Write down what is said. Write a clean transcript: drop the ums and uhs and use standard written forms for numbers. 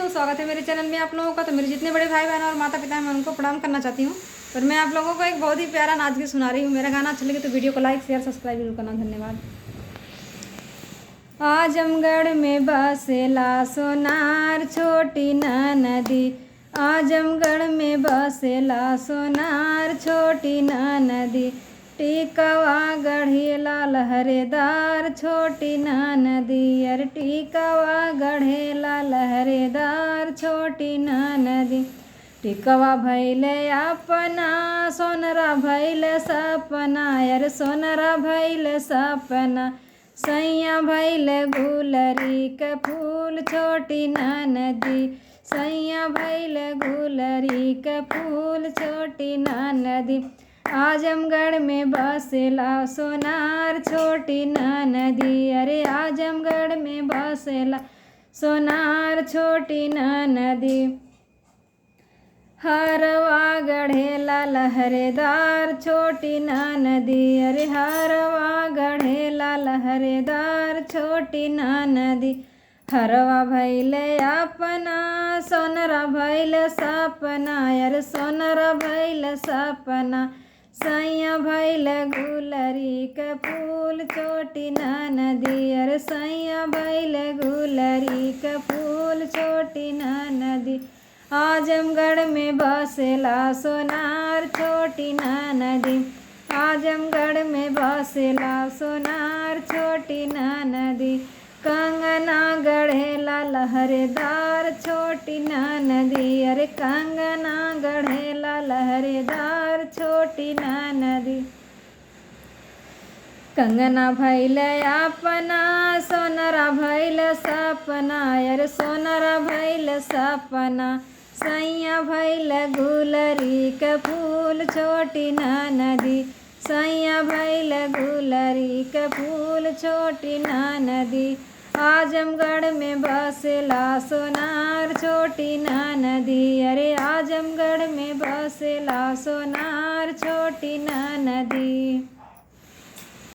दोस्तों, स्वागत है मेरे चैनल में आप लोगों का। तो मेरे जितने बड़े भाई बहन और माता पिता हैं मैं उनको प्रणाम करना चाहती हूँ। और मैं आप लोगों को एक बहुत ही प्यारा नाच गीत सुना रही हूँ। मेरा गाना अच्छा लगे तो वीडियो को लाइक शेयर सब्सक्राइब जरूर करना। धन्यवाद। आजमगढ़ में बसेला सोनार छोटी नदी, आजमगढ़ में बसेला सोनार छोटी नदी, टिकवा गढ़ेला लहरेदार छोटी नदी, अरे टिकवा गढ़ेला लहरेदार छोटी नदी। टिकवा भैले अपना सोनरा भैले सपना, अरे सोनरा भैले सपना, सैया भैले गुलरी के फूल छोटी नदी, सैया भैले गुलरी के फूल छोटी नदी। आजमगढ़ में बसेला सोनार छोटी नदी, अरे आजमगढ़ में बसेला सोनार छोटी नदी। हरवा गढ़ेला लहरेदार छोटी नदी, अरे हरवा गढ़ेला लहरेदार छोटी नदी। हरवा भैले अपना सोनरा भैले सपना, अरे सोनरा भैले सपना, सैया भैले गुलरी के फूल छोटी नदी, अरे सैया भैले गुलरी के फूल छोटी नदी। आजमगढ़ में बसेला सोनार छोटी नदी, आजमगढ़ में बसेला सोनार छोटी नदी। कंगना गढ़ेला लहरेदार छोटी नदी, अरे कंगना गढ़ेला लहरेदार छोटी नदी। कंगना भैले अपना सोनरा भैले सपना, अरे सोनरा भैले सपना, सैया भैले गुलरी के फूल छोटी नदी, सैया भैले गुलरी के फूल छोटी नदी। आजमगढ़ में बसेला सोनार छोटी नदी, अरे आजमगढ़ में बसेला सोनार छोटी नदी।